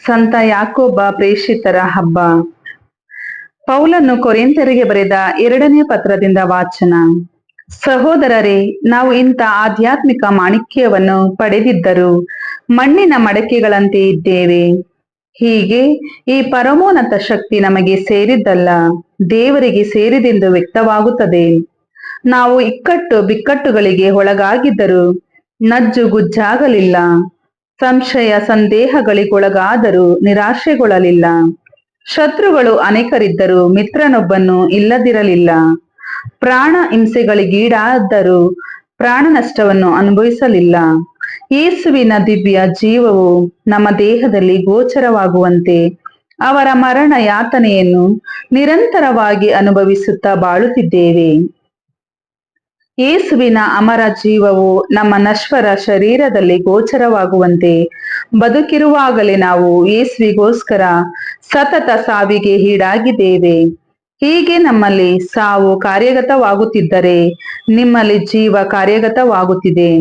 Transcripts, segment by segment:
ಸಂತ ಯಾಕೋಬ ಪ್ರೇಷಿತರ ಹಬ್ಬ. ಪೌಲನು ಕೊರಿಂಥರಿಗೆ ಬರೆದ 2ನೇ ಪತ್ರದಿಂದ ವಾಚನ. ಸಹೋದರರೇ, ನಾವು ಇಂಥ ಆಧ್ಯಾತ್ಮಿಕ ಮಾಣಿಕ್ಯವನ್ನು ಪಡೆದಿದ್ದರೂ ಮಣ್ಣಿನ ಮಡಕೆಗಳಂತೆ ಇದ್ದೇವೆ. ಹೀಗೆ ಈ ಪರಮೋನ್ನತ ಶಕ್ತಿ ನಮಗೆ ಸೇರಿದ್ದಲ್ಲ, ದೇವರಿಗೆ ಸೇರಿದೆಂದು ವ್ಯಕ್ತವಾಗುತ್ತದೆ. ನಾವು ಇಕ್ಕಟ್ಟು ಬಿಕ್ಕಟ್ಟುಗಳಿಗೆ ಒಳಗಾಗಿದ್ದರೂ ನಜ್ಜುಗುಜ್ಜಾಗಲಿಲ್ಲ, ಸಂಶಯ ಸಂದೇಹಗಳಿಗೊಳಗಾದರೂ ನಿರಾಶೆಗೊಳ್ಳಲಿಲ್ಲ. ಶತ್ರುಗಳು ಅನೇಕರಿದ್ದರೂ ಮಿತ್ರನೊಬ್ಬನು ಇಲ್ಲದಿರಲಿಲ್ಲ. ಪ್ರಾಣ ಹಿಂಸೆಗಳಿಗೀಡಾದರೂ ಪ್ರಾಣ ನಷ್ಟವನ್ನು ಅನುಭವಿಸಲಿಲ್ಲ. ಯೇಸುವಿನ ದಿವ್ಯ ಜೀವವು ನಮ್ಮ ದೇಹದಲ್ಲಿ ಗೋಚರವಾಗುವಂತೆ ಅವರ ಮರಣ ಯಾತನೆಯನ್ನು ನಿರಂತರವಾಗಿ ಅನುಭವಿಸುತ್ತಾ ಬಾಳುತ್ತಿದ್ದೇವೆ. ಯೇಸುವಿನ ಅಮರ ಜೀವವು ನಮ್ಮ ನಶ್ವರ ಶರೀರದಲ್ಲಿ ಗೋಚರವಾಗುವಂತೆ ಬದುಕಿರುವಾಗಲೇ ನಾವು ಯೇಸುವಿಗೋಸ್ಕರ ಸತತ ಸಾವಿಗೆ ಈಡಾಗಿದ್ದೇವೆ. ಹೀಗೆ ನಮ್ಮಲ್ಲಿ ಸಾವು ಕಾರ್ಯಗತವಾಗುತ್ತಿದ್ದರೆ ನಿಮ್ಮಲ್ಲಿ ಜೀವ ಕಾರ್ಯಗತವಾಗುತ್ತಿದೆ.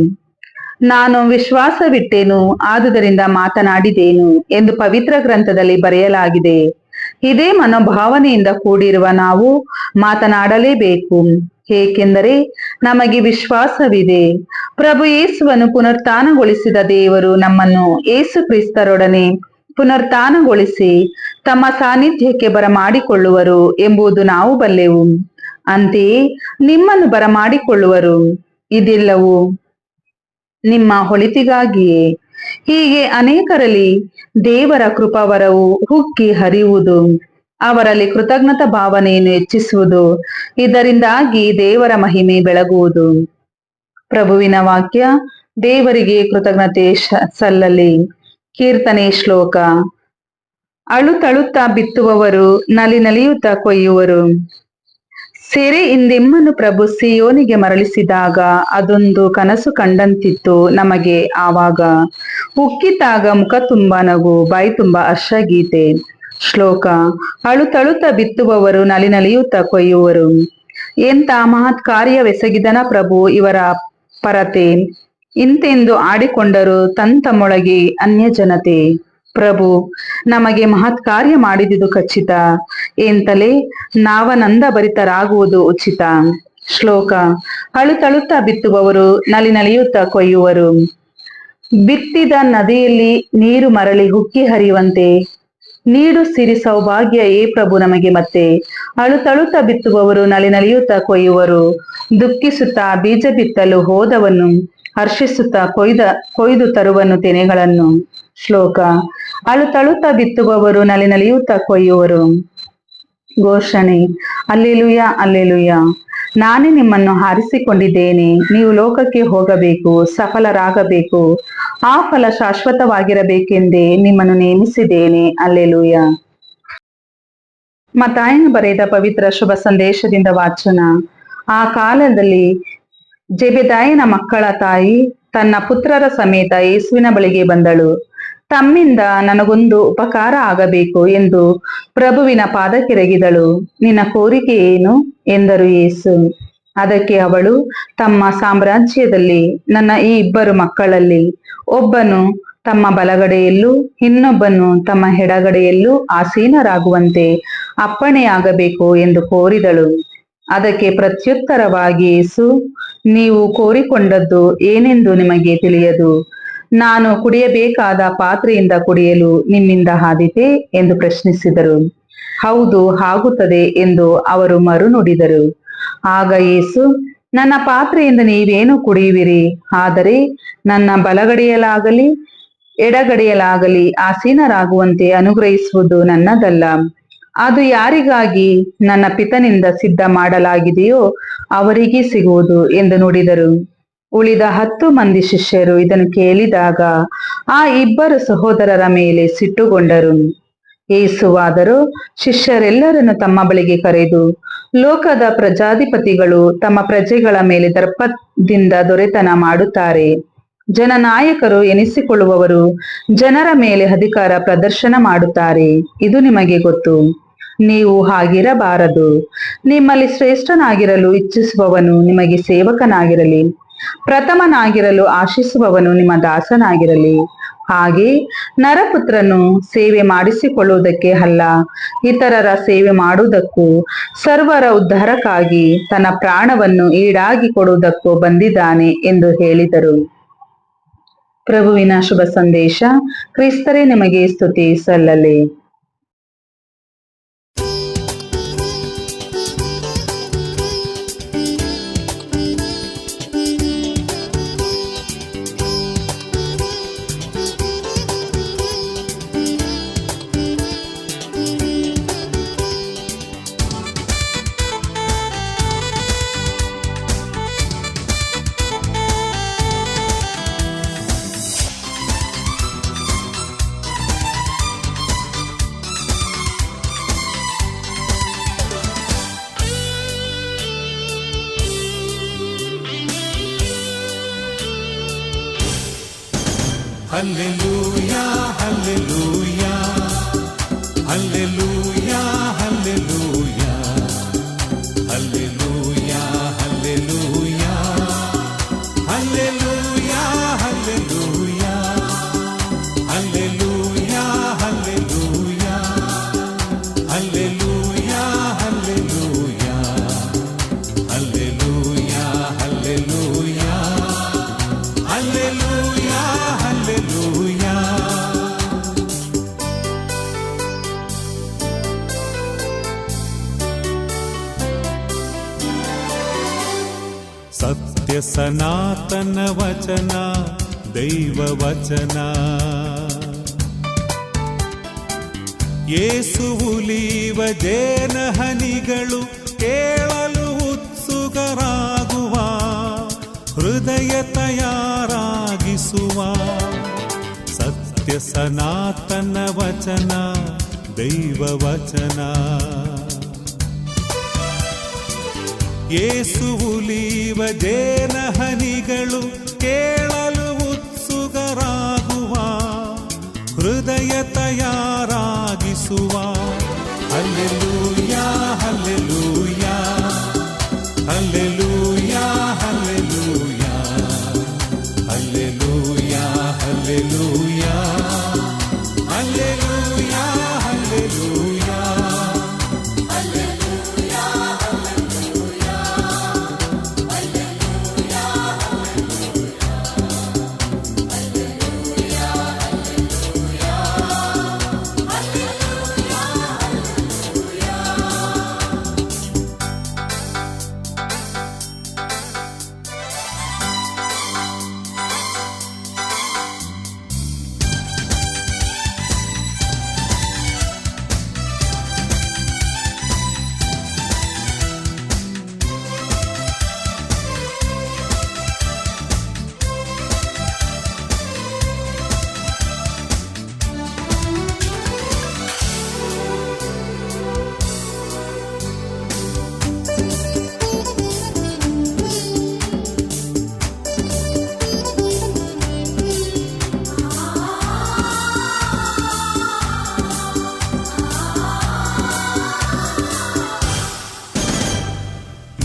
ನಾನು ವಿಶ್ವಾಸವಿಟ್ಟೇನು, ಆದುದರಿಂದ ಮಾತನಾಡಿದೇನು ಎಂದು ಪವಿತ್ರ ಗ್ರಂಥದಲ್ಲಿ ಬರೆಯಲಾಗಿದೆ. ಇದೇ ಮನೋಭಾವನೆಯಿಂದ ಕೂಡಿರುವ ನಾವು ಮಾತನಾಡಲೇಬೇಕು, ಏಕೆಂದರೆ ನಮಗೆ ವಿಶ್ವಾಸವಿದೆ. ಪ್ರಭು ಯೇಸುವನ್ನು ಪುನರುತ್ಥಾನಗೊಳಿಸಿದ ದೇವರು ನಮ್ಮನ್ನು ಯೇಸು ಕ್ರಿಸ್ತರೊಡನೆ ಪುನರುತ್ಥಾನಗೊಳಿಸಿ ತಮ್ಮ ಸಾನ್ನಿಧ್ಯಕ್ಕೆ ಬರಮಾಡಿಕೊಳ್ಳುವರು ಎಂಬುದು ನಾವು ಬಲ್ಲೆವು. ಅಂತೆಯೇ ನಿಮ್ಮನ್ನು ಬರಮಾಡಿಕೊಳ್ಳುವರು. ಇದೆಲ್ಲವೂ ನಿಮ್ಮ ಒಳಿತಿಗಾಗಿಯೇ. ಹೀಗೆ ಅನೇಕರಲ್ಲಿ ದೇವರ ಕೃಪಾವರವು ಉಕ್ಕಿ ಹರಿಯುವುದು, ಅವರಲ್ಲಿ ಕೃತಜ್ಞತಾ ಭಾವನೆಯನ್ನು ಹೆಚ್ಚಿಸುವುದು. ಇದರಿಂದಾಗಿ ದೇವರ ಮಹಿಮೆ ಬೆಳಗುವುದು. ಪ್ರಭುವಿನ ವಾಕ್ಯ. ದೇವರಿಗೆ ಕೃತಜ್ಞತೆ ಸಲ್ಲಲಿ. ಕೀರ್ತನೆ ಶ್ಲೋಕ. ಅಳುತ್ತಳುತ್ತಾ ಬಿತ್ತುವವರು ನಲಿನಲಿಯುತ್ತಾ ಕೊಯ್ಯುವರು. ಸೆರೆಯಿಂದೆಮ್ಮನ್ನು ಪ್ರಭು ಸಿಯೋನಿಗೆ ಮರಳಿಸಿದಾಗ ಅದೊಂದು ಕನಸು ಕಂಡಂತಿತ್ತು ನಮಗೆ. ಆವಾಗ ಉಕ್ಕಿತಾಗ ಮುಖ ತುಂಬ ನಗು, ಬಾಯಿ ತುಂಬ ಹರ್ಷಗೀತೆ. ಶ್ಲೋಕ. ಅಳುತ್ತಳುತ್ತಾ ಬಿತ್ತುವವರು ನಲಿನಲಿಯುತ್ತಾ ಕೊಯ್ಯುವರು. ಎಂಥ ಮಹತ್ ಕಾರ್ಯವೆಸಗಿದನ ಪ್ರಭು, ಇವರ ಪರತೆ ಇಂತೆಂದು ಆಡಿಕೊಂಡರು ತಮ್ಮೊಳಗೆ ಅನ್ಯ ಜನತೆ. ಪ್ರಭು ನಮಗೆ ಮಹತ್ ಕಾರ್ಯ ಮಾಡಿದುದು ಖಚಿತ ಎಂತಲೇ ನಾವನಂದ ಭರಿತರಾಗುವುದು ಉಚಿತ. ಶ್ಲೋಕ. ಅಳುತ್ತಳುತ್ತಾ ಬಿತ್ತುವವರು ನಲಿನಲಿಯುತ್ತಾ ಕೊಯ್ಯುವರು. ಬಿತ್ತಿದ ನದಿಯಲ್ಲಿ ನೀರು ಮರಳಿ ಉಕ್ಕಿ ಹರಿಯುವಂತೆ ನೀಡು ಸಿರಿ ಸೌಭಾಗ್ಯ ಏ ಪ್ರಭು ನಮಗೆ ಮತ್ತೆ. ಅಳುತ್ತಳುತ್ತಾ ಬಿತ್ತುವವರು ನಲಿನಲಿಯುತ್ತಾ ಕೊಯ್ಯುವರು. ದುಃಖಿಸುತ್ತಾ ಬೀಜ ಬಿತ್ತಲು ಹೋದವನು ಹರ್ಷಿಸುತ್ತಾ ಕೊಯ್ದು ತರುವನು ತೆನೆಗಳನ್ನು. ಶ್ಲೋಕ. ಅಳುತ್ತಳುತ್ತಾ ಬಿತ್ತುವವರು ನಲಿನಲಿಯುತ್ತಾ ಕೊಯ್ಯುವರು. ಘೋಷಣೆ. Alleluia, alleluia. ನಾನೇ ನಿಮ್ಮನ್ನು ಆರಿಸಿಕೊಂಡಿದ್ದೇನೆ. ನೀವು ಲೋಕಕ್ಕೆ ಹೋಗಬೇಕು, ಸಫಲರಾಗಬೇಕು, ಆ ಫಲ ಶಾಶ್ವತವಾಗಿರಬೇಕೆಂದೇ ನಿಮ್ಮನ್ನು ನೇಮಿಸಿದ್ದೇನೆ. ಅಲ್ಲೆಲೂಯ. ಮತ್ತಾಯನು ಬರೆದ ಪವಿತ್ರ ಶುಭ ಸಂದೇಶದಿಂದ ವಾಚನ. ಆ ಕಾಲದಲ್ಲಿ ಜೆಬೆದಾಯನ ಮಕ್ಕಳ ತಾಯಿ ತನ್ನ ಪುತ್ರರ ಸಮೇತ ಯೇಸುವಿನ ಬಳಿಗೆ ಬಂದಳು. ತಮ್ಮಿಂದ ನನಗೊಂದು ಉಪಕಾರ ಆಗಬೇಕು ಎಂದು ಪ್ರಭುವಿನ ಪಾದಕ್ಕೆರಗಿದಳು. ನಿನ್ನ ಕೋರಿಕೆ ಏನು ಎಂದರು ಯೇಸು. ಅದಕ್ಕೆ ಅವಳು, ತಮ್ಮ ಸಾಮ್ರಾಜ್ಯದಲ್ಲಿ ನನ್ನ ಈ 2 ಮಕ್ಕಳಲ್ಲಿ ಒಬ್ಬನು ತಮ್ಮ ಬಲಗಡೆಯಲ್ಲೂ ಇನ್ನೊಬ್ಬನು ತಮ್ಮ ಎಡಗಡೆಯಲ್ಲೂ ಆಸೀನರಾಗುವಂತೆ ಅಪ್ಪಣೆಯಾಗಬೇಕು ಎಂದು ಕೋರಿದಳು. ಅದಕ್ಕೆ ಪ್ರತ್ಯುತ್ತರವಾಗಿ ಯೇಸು, ನೀವು ಕೋರಿಕೊಂಡದ್ದು ಏನೆಂದು ನಿಮಗೆ ತಿಳಿಯದು. ನಾನು ಕುಡಿಯಬೇಕಾದ ಪಾತ್ರೆಯಿಂದ ಕುಡಿಯಲು ನಿಮ್ಮಿಂದ ಆದೀತೆ ಎಂದು ಪ್ರಶ್ನಿಸಿದರು. ಹೌದು, ಆಗುತ್ತದೆ ಎಂದು ಅವರು ಮರು ನುಡಿದರು. ಆಗ ಯೇಸು, ನನ್ನ ಪಾತ್ರೆಯಿಂದ ನೀವೇನು ಕುಡಿಯುವಿರಿ, ಆದರೆ ನನ್ನ ಬಲಗಡೆಯಲಾಗಲಿ ಎಡಗಡೆಯಲಾಗಲಿ ಆಸೀನರಾಗುವಂತೆ ಅನುಗ್ರಹಿಸುವುದು ನನ್ನದಲ್ಲ. ಅದು ಯಾರಿಗಾಗಿ ನನ್ನ ಪಿತನಿಂದ ಸಿದ್ಧ ಮಾಡಲಾಗಿದೆಯೋ ಅವರಿಗೆ ಸಿಗುವುದು ಎಂದು ನುಡಿದರು. ಉಳಿದ 10 ಮಂದಿ ಶಿಷ್ಯರು ಇದನ್ನು ಕೇಳಿದಾಗ ಆ 2 ಸಹೋದರರ ಮೇಲೆ ಸಿಟ್ಟುಗೊಂಡರು. ಯೇಸುವಾದರೂ ಶಿಷ್ಯರೆಲ್ಲರನ್ನು ತಮ್ಮ ಬಳಿಗೆ ಕರೆದು, ಲೋಕದ ಪ್ರಜಾಧಿಪತಿಗಳು ತಮ್ಮ ಪ್ರಜೆಗಳ ಮೇಲೆ ದರ್ಪದಿಂದ ದೊರೆತನ ಮಾಡುತ್ತಾರೆ. ಜನನಾಯಕರು ಎನಿಸಿಕೊಳ್ಳುವವರು ಜನರ ಮೇಲೆ ಅಧಿಕಾರ ಪ್ರದರ್ಶನ ಮಾಡುತ್ತಾರೆ. ಇದು ನಿಮಗೆ ಗೊತ್ತು. ನೀವು ಹಾಗಿರಬಾರದು. ನಿಮ್ಮಲ್ಲಿ ಶ್ರೇಷ್ಠನಾಗಿರಲು ಇಚ್ಛಿಸುವವನು ನಿಮಗೆ ಸೇವಕನಾಗಿರಲಿ. ಪ್ರಥಮನಾಗಿರಲು ಆಶಿಸುವವನು ನಿಮ್ಮ ದಾಸನಾಗಿರಲಿ. ಹಾಗೆ ನರಪುತ್ರನು ಸೇವೆ ಮಾಡಿಸಿಕೊಳ್ಳುವುದಕ್ಕೆ ಅಲ್ಲ, ಇತರರ ಸೇವೆ ಮಾಡುವುದಕ್ಕೂ ಸರ್ವರ ಉದ್ಧಾರಕ್ಕಾಗಿ ತನ್ನ ಪ್ರಾಣವನ್ನು ಈಡಾಗಿ ಕೊಡುವುದಕ್ಕೂ ಬಂದಿದ್ದಾನೆ ಎಂದು ಹೇಳಿದರು. ಪ್ರಭುವಿನ ಶುಭ ಸಂದೇಶ. ಕ್ರಿಸ್ತರೇ ನಿಮಗೆ ಸ್ತುತಿ ಸಲ್ಲಲಿ. Hallelujah, hallelujah, hallelujah, hallelujah, hallelujah, hallelujah, hallelujah, hallelujah, hallelujah, hallelujah, hallelujah, hallelujah, hallelujah, hallelujah, hallelujah, hallelujah. ಸತ್ಯ ಸನಾತನ ವಚನ ದೈವ ವಚನ ಯೇಸು ಉಲಿವ ಜೇನ ಹನಿಗಳು ಕೇಳಲು ಉತ್ಸುಕರಾಗುವ ಹೃದಯ ತಯಾರಾಗಿಸುವ ಸತ್ಯ ಸನಾತನ ವಚನ ದೈವ ವಚನ ಯೇಸು ಉಲಿವ ಜೇನ ಹನಿಗಳು ಕೇಳಲು ಉತ್ಸುಕರಾಗುವ ಹೃದಯ ತಯಾರಾಗಿಸುವ hallelujah hallelujah hallelujah hallelujah hallelujah hallelujah hallelujah hallelujah.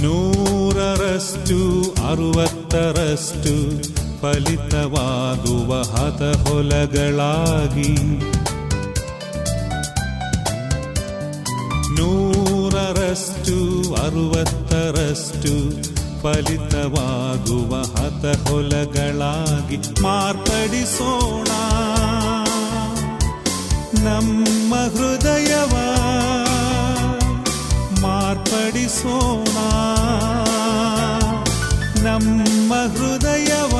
ನೂರರಷ್ಟು 60ರಷ್ಟು ಫಲಿತವಾಗುವ ಹತಹೊಲಗಳಾಗಿ 100ರಷ್ಟು 60ರಷ್ಟು ಫಲಿತವಾಗುವ ಹತಹೊಲಗಳಾಗಿ ಮಾರ್ಪಡಿಸೋಣ ನಮ್ಮ ಹೃದಯವ ಮಾರ್ಪಡಿಸೋಣ ನಮ್ಮ ಹೃದಯವ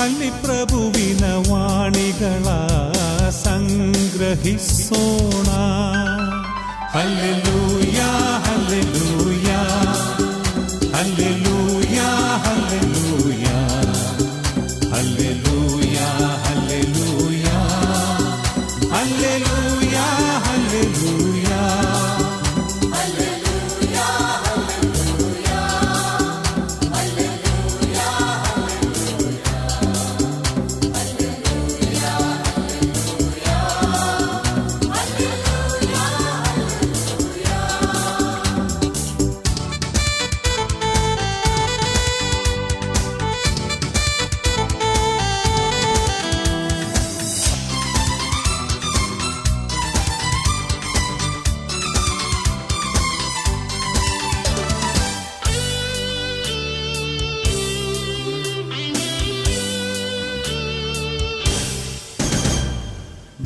ಅಲ್ಲಿ ಪ್ರಭುವಿನ ವಾಣಿಗಳ ಸಂಗ್ರಹಿಸೋಣ. Hallelujah hallelujah hallelujah hallelujah hallelujah hallelujah hallelujah hallelujah.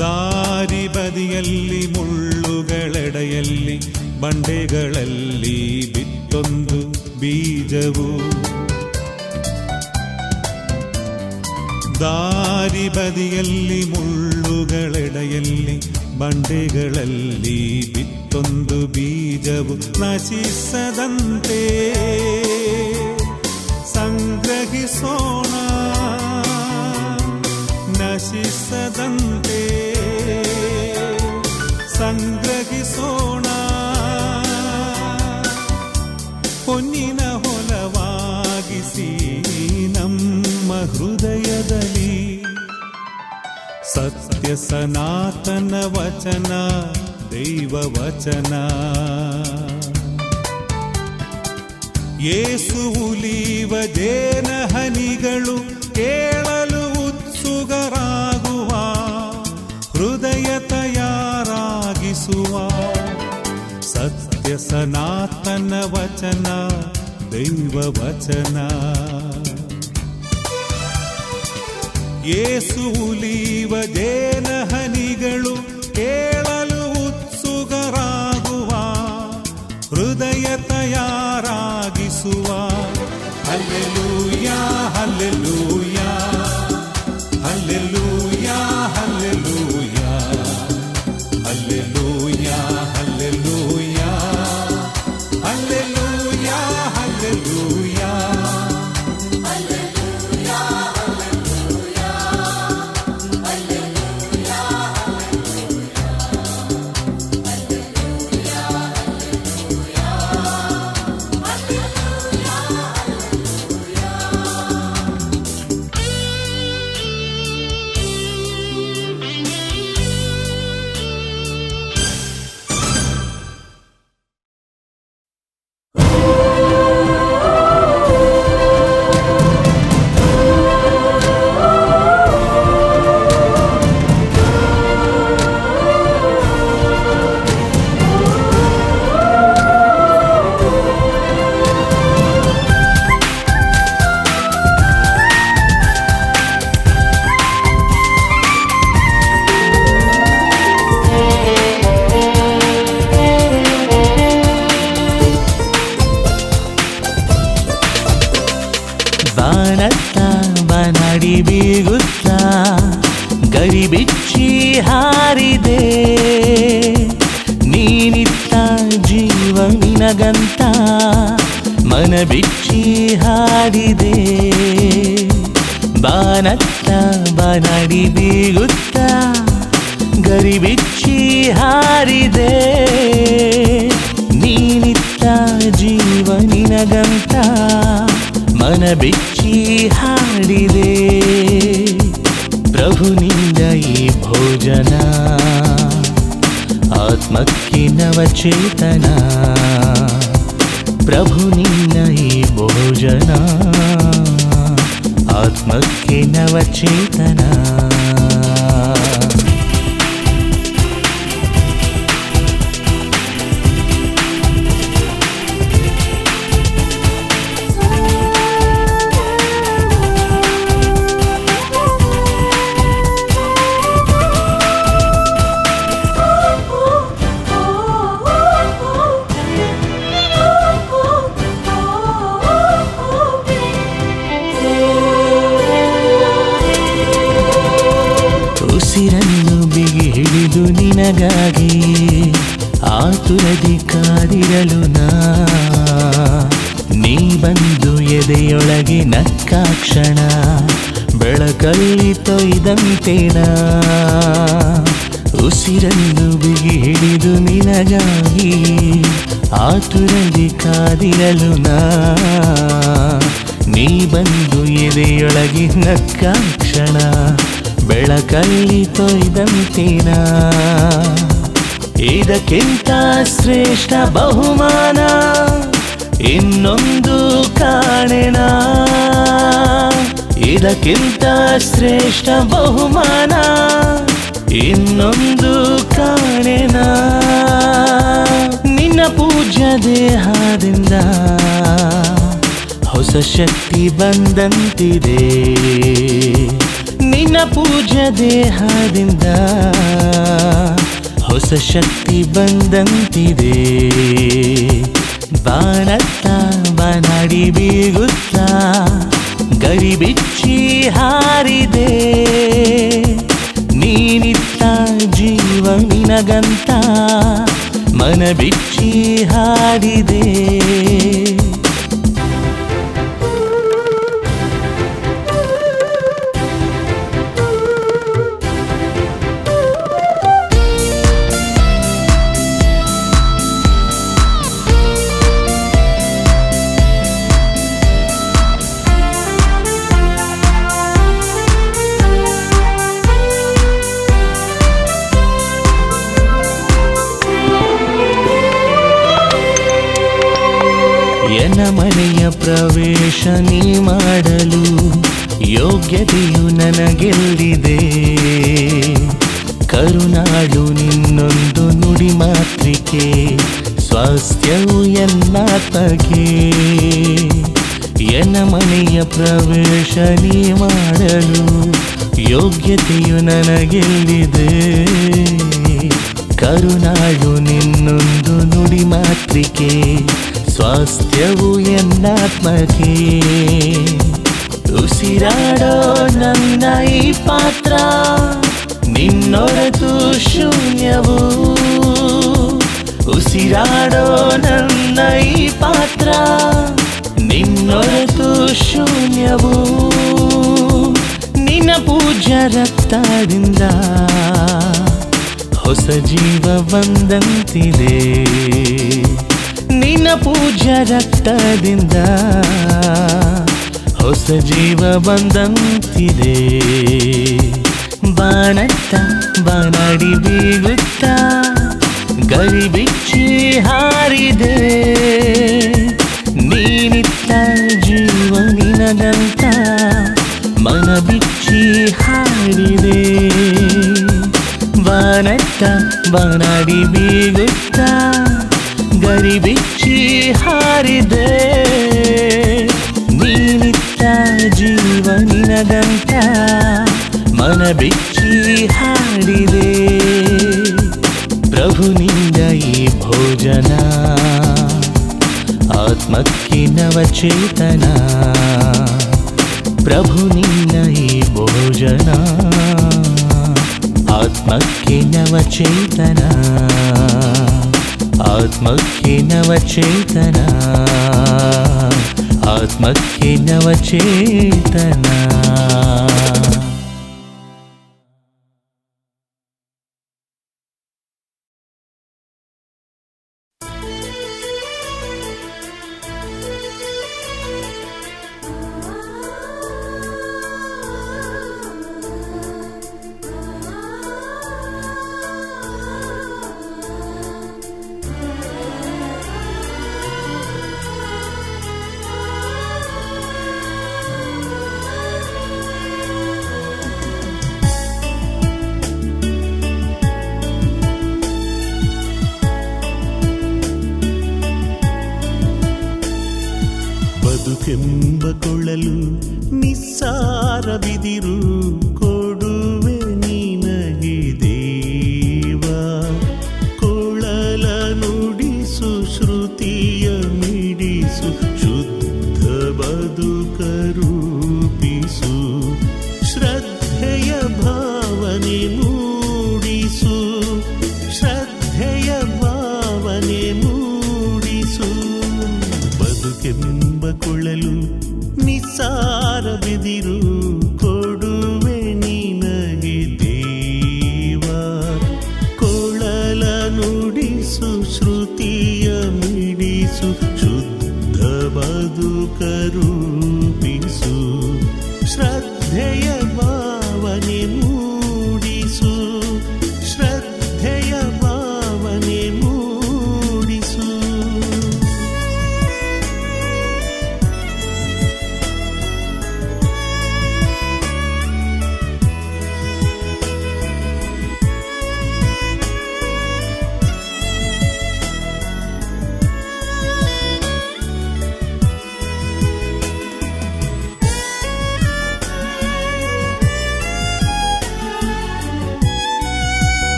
ದಾರಿ ಬದಿಯಲ್ಲಿ ಮುಳ್ಳುಗಳೆಡೆಯಲ್ಲಿ ಬಂಡೆಗಳಲ್ಲಿ ಬಿತ್ತೊಂದು ಬೀಜವು. ದಾರಿ ಬದಿಯಲ್ಲಿ ಮುಳ್ಳುಗಳೆಡೆಯಲ್ಲಿ ಬಂಡೆಗಳಲ್ಲಿ ಬಿತ್ತೊಂದು ಬೀಜವು ನಶಿಸದಂತೆ ಸಂಗ್ರಹಿಸೋಣ, ನಶಿಸದಂತೆ ಸಂಗ್ರಹಿಸೋಣ. ಹೊನ್ನಿನ ಹೊಲವಾಗಿಸಿ ನಮ್ಮ ಹೃದಯದಲ್ಲಿ ಸತ್ಯ ಸನಾತನ ವಚನ, ದೈವ ವಚನ. ಯೇಸು ಉಲಿವ ಜೇನ ಹನಿಗಳು ಕೇಳಲು ಉತ್ಸುಕರಾಗುವ, ಹೃದಯ ತಯಾರಾಗಿಸುವ ಸತ್ಯ ಸನಾತನ ವಚನ, ದೈವ ವಚನ. ಯೇಸು ಉಲಿವ ಜೇನ ಹನಿಗಳು ಕೇಳಲು ಉತ್ಸುಕರಾಗುವ, ಹೃದಯ ತಯಾರಾಗಿಸುವ. Hallelujah hallelujah hallelujah hallelujah hallelujah hallelujah hallelujah hallelujah. ಬಾನತ್ತ ಬನಡಿ ಬೀಗುತ್ತ ಗರಿಬಿಚ್ಚಿ ಹಾರಿದೆ, ನೀನಿತ್ತ ಜೀವ ನಿನಗಂತ ಮನ ಬಿಚ್ಚಿ ಹಾಡಿದೆ. ಬಾನತ್ತ ಬನಡಿ ಬೀಗುತ್ತ ಗರಿಬಿಚ್ಚಿ ಹಾರಿದೆ, ನೀನಿತ್ತ ಜೀವ ನಿನಗಂತ ಮನ ಬಿಚ್ಚಿ ಹಾಡಿದೆ. ಪ್ರಭುನಿಂದ ಈ ಭೋಜನ ಆತ್ಮಕ್ಕೆ ನವಚೇತನ, ಪ್ರಭುನಿಂದ ಈ ಭೋಜನ ಆತ್ಮಕ್ಕೆ ನವಚೇತನ. ಉಸಿರನ್ನು ಬಿಗಿ ಹಿಡಿದು ನಿನಗಾಗಿ ಆತುರದಿ ಕಾದಿರಲು ನೀ ಬಂದು ಎದೆಯೊಳಗೆ ನಕ್ಕಾಕ್ಷಣ ಬೆಳಕಲ್ಲಿ ತೊಯ್ದಂತೇನ. ಉಸಿರನ್ನು ಬಿಗಿ ಹಿಡಿದು ನಿನಗಾಗಿ ಆತುರದಿ ಕಾದಿರಲು ನೀ ಬಂದು ಎದೆಯೊಳಗೆ ನಕ್ಕಾಕ್ಷಣ ಬೆಳಕಲ್ಲಿ ತೊಯ್ದಂತೇನ. ಇದಕ್ಕಿಂತ ಶ್ರೇಷ್ಠ ಬಹುಮಾನ ಇನ್ನೊಂದು ಕಾಣೆಣ, ಇದಕ್ಕಿಂತ ಶ್ರೇಷ್ಠ ಬಹುಮಾನ ಇನ್ನೊಂದು ಕಾಣೆಣ. ನಿನ್ನ ಪೂಜ್ಯ ದೇಹದಿಂದ ಹೊಸ ಶಕ್ತಿ ಬಂದಂತಿದೆ, ನಿನ್ನ ನಿನ್ನ ಪೂಜ್ಯ ದೇಹದಿಂದ ಹೊಸ ಶಕ್ತಿ ಬಂದಂತಿದೆ. ಬಾನತ್ತ ಬಾನಾಡಿ ಬೀಗುತ್ತ ಗರಿಬಿಚ್ಚಿ ಹಾರಿದೆ. ನೀನಿತ್ತ ಜೀವ ನಿನಗಂತ ಮನ ಬಿಚ್ಚಿ ಹಾಡಿದೆ. ಎನ್ನ ಮನೆಯ ಪ್ರವೇಶ ನೀ ಮಾಡಲು ಯೋಗ್ಯತೆಯು ನನಗೆಲ್ಲಿದೆ. ಕರುನಾಡು ನಿನ್ನೊಂದು ನುಡಿ ಮಾತ್ರಿಕೆ ಸ್ವಾಸ್ಥ್ಯವು ಎನ್ನಾತ್ಮಗೆ. ಎನ್ನ ಮನೆಯ ಪ್ರವೇಶ ನೀ ಮಾಡಲು ಯೋಗ್ಯತೆಯು ನನಗೆಲ್ಲಿದೆ. ಕರುನಾಡು ನಿನ್ನೊಂದು ನುಡಿ ಮಾತ್ರಿಕೆ ಸ್ವಾಸ್ಥ್ಯವು ಎನ್ನಾತ್ಮಕ್ಕೆ. ಉಸಿರಾಡೋ ನನ್ನ ಈ ಪಾತ್ರ ನಿನ್ನೊರತು ಶೂನ್ಯವು. ಉಸಿರಾಡೋ ನನ್ನ ಈ ಪಾತ್ರ ನಿನ್ನೊರತು ಶೂನ್ಯವು. ನಿನ್ನ ಪೂಜ್ಯ ರಕ್ತದಿಂದ ಹೊಸ ಜೀವ ಬಂದಂತಿದೆ. ನಿನ್ನ ಪೂಜ್ಯ ರಕ್ತದಿಂದ ಹೊಸ ಜೀವ ಬಂದಂತಿದೆ. ಬಾನತ್ತ ಬಾನಾಡಿ ಬೀಗುತ್ತ ಗರಿಬಿಚ್ಚಿ ಹಾರಿದೆ. ನೀನಿತ್ತ ಜೀವ ನಿನಗಂತ ಮನ ಬಿಚ್ಚಿ ಹಾಡಿದೆ. ಬಾನತ್ತ ಬಾನಾಡಿ ಬೀಗುತ್ತ ಗರಿಬಿಚ್ಚಿ ಹಾರಿದೆ. ನೀನಿತ್ತ ಜೀವ ನಿನಗಂತ ಮನ ಬಿಚ್ಚಿ ಹಾಡಿದೆ. ಪ್ರಭು ನಿಂದ ಈ ಭೋಜನ ಆತ್ಮಕ್ಕೆ ನವಚೇತನ. ಪ್ರಭು ನಿನ್ನ ಈ ಭೋಜನ ಆತ್ಮಕ್ಕೆ ನವಚೇತನ. ಆತ್ಮಕ್ಕೆ ನವಚೇತನ. ಆತ್ಮಕ್ಕೆ ನವಚೇತನ.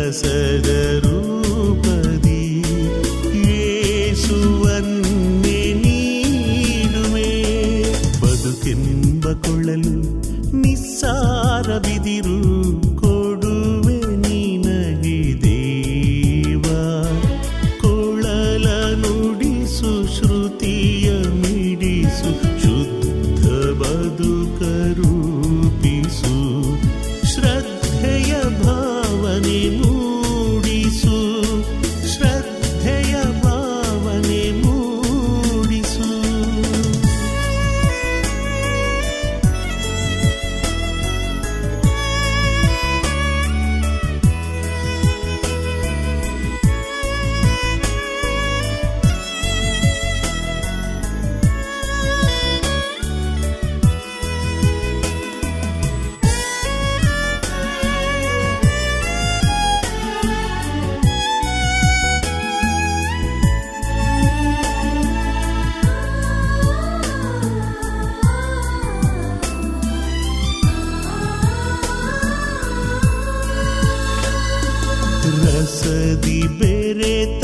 ರಸದ ರೂಪದಿ ಯೇಸುವನ್ನೇ ನೀಡುವೆ. ಬದುಕೆಂಬ ಕೊಳಲು ನಿಸ್ಸಾರ ಬಿದಿರು ಕೊಡುವೆ ನಿನಗೆ ದೇವ. ಕೊಳಲ ನುಡಿಸು ಶ್ರುತಿಯ ಮಿಡಿಸು ಶುದ್ಧ ಬದುಕ ರೂಪಿಸು. ಶ್ರದ್ಧೆಯ ಭಾವನೆ ಮೂಡಿಸು, ಶ್ರದ್ಧೆಯ ಭಾವನೆ ಮೂಡಿಸು. ರಸದಿ ಬೆರೆತ